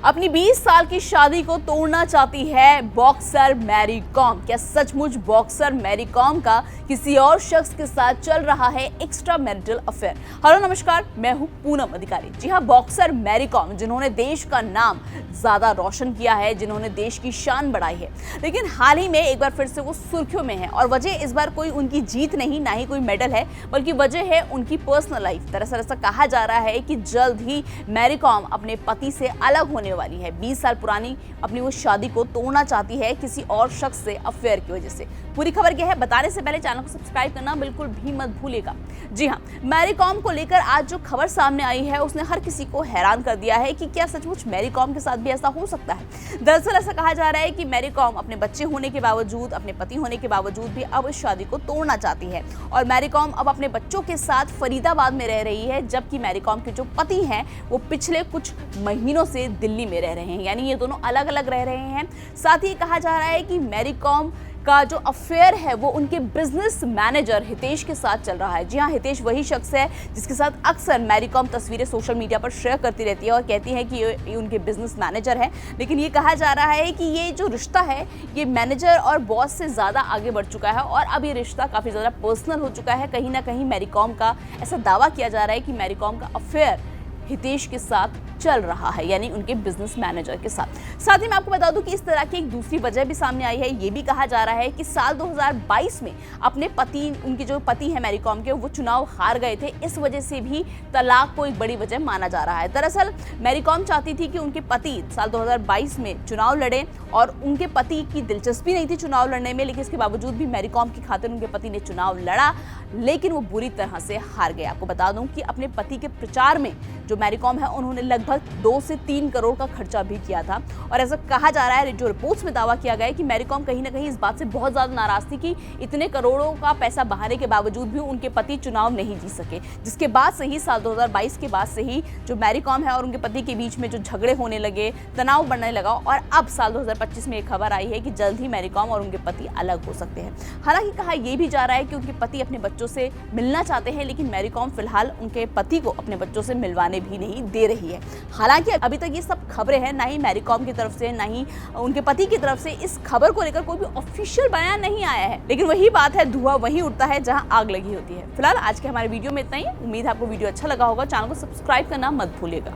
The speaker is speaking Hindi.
अपनी 20 साल की शादी को तोड़ना चाहती है बॉक्सर मैरी कॉम। क्या सचमुच बॉक्सर मैरी कॉम का किसी और शख्स के साथ चल रहा है एक्स्ट्रा मैरिटल अफेयर? हेलो नमस्कार, मैं हूं पूनम अधिकारी। जी हां, बॉक्सर मैरी कॉम जिन्होंने देश का नाम ज्यादा रोशन किया है, जिन्होंने देश की शान बढ़ाई है, लेकिन हाल ही में एक बार फिर से वो सुर्खियों में है। और वजह इस बार कोई उनकी जीत नहीं, ना ही कोई मेडल है, बल्कि वजह है उनकी पर्सनल लाइफ। दरअसल ऐसा कहा जा रहा है कि जल्द ही मैरी कॉम अपने पति से अलग होने वाली है। 20 साल पुरानी अपनी वो शादी को तोड़ना चाहती है किसी और शख्स से अफेयर की वजह से। पूरी खबर क्या है बताने से पहले चैनल को सब्सक्राइब करना बिल्कुल भी मत भूलिएगा। जी हाँ, मैरी कॉम को लेकर आज जो खबर सामने आई है उसने हर किसी को हैरान कर दिया है कि क्या सचमुच मैरी कॉम के साथ भी ऐसा हो सकता है। दरअसल ऐसा कहा जा रहा है कि मैरी कॉम अपने बच्चे होने के बावजूद, अपने पति होने के बावजूद भी अब इस शादी को तोड़ना चाहती है। और मैरी कॉम अब अपने बच्चों के साथ फरीदाबाद में रह रही है, जबकि मैरी कॉम के जो पति हैं वो पिछले कुछ महीनों से दिल्ली में रह रहे हैं, यानी ये दोनों अलग अलग रह रहे हैं। साथ ही कहा जा रहा है कि मैरी कॉम का जो अफेयर है वो उनके बिजनेस मैनेजर हितेश के साथ चल रहा है। जी हाँ, हितेश वही शख्स है जिसके साथ अक्सर मैरी कॉम तस्वीरें सोशल मीडिया पर शेयर करती रहती है और कहती है कि ये उनके बिजनेस मैनेजर है। लेकिन ये कहा जा रहा है कि ये जो रिश्ता है ये मैनेजर और बॉस से ज़्यादा आगे बढ़ चुका है और अब ये रिश्ता काफ़ी ज़्यादा पर्सनल हो चुका है। कहीं ना कहीं मैरी कॉम का ऐसा दावा किया जा रहा है कि मैरी कॉम का अफेयर हितेश के साथ चल रहा है, यानी उनके बिजनेस मैनेजर के साथ। साथ ही मैं आपको बता दूं कि इस तरह की एक दूसरी वजह भी सामने आई है। ये भी कहा जा रहा है कि साल 2022 में अपने पति, उनके जो पति हैं मैरी कॉम के, वो चुनाव हार गए थे। इस वजह से भी तलाक को एक बड़ी वजह माना जा रहा है। दरअसल मैरी कॉम चाहती थी कि उनके पति साल 2022 में चुनाव लड़े और उनके पति की दिलचस्पी नहीं थी चुनाव लड़ने में, लेकिन इसके बावजूद भी मैरी कॉम की खातिर उनके पति ने चुनाव लड़ा, लेकिन वो बुरी तरह से हार गए। आपको बता दूं कि अपने पति के प्रचार में जो मैरी कॉम है उन्होंने लगभग 2 से 3 करोड़ का खर्चा भी किया था। और ऐसा कहा जा रहा है, जो रिपोर्ट्स में दावा किया गया है, कि मैरी कॉम कहीं ना कहीं इस बात से बहुत ज्यादा नाराज थी कि इतने करोड़ों का पैसा बहाने के बावजूद भी उनके पति चुनाव नहीं जीत सके। जिसके बाद से ही साल 2022 के बाद से ही जो मैरी कॉम है और उनके पति के बीच में जो झगड़े होने लगे, तनाव बढ़ने लगा। और अब साल 2025 में एक खबर आई है कि जल्द ही मैरी कॉम और उनके पति अलग हो सकते हैं। हालांकि कहा यह भी जा रहा है कि उनके पति अपने बच्चों से मिलना चाहते हैं, लेकिन मैरी कॉम फिलहाल उनके पति को अपने बच्चों से मिलवाने भी नहीं दे रही है। हालांकि अभी तक ये सब खबरें हैं, ना ही मैरी कॉम की तरफ से ना ही उनके पति की तरफ से इस खबर को लेकर कोई भी ऑफिशियल बयान नहीं आया है। लेकिन वही बात है, धुआं वहीं उड़ता है जहां आग लगी होती है। फिलहाल आज के हमारे वीडियो में इतना ही। उम्मीद है आपको वीडियो अच्छा लगा होगा। चैनल को सब्सक्राइब करना मत भूलिएगा।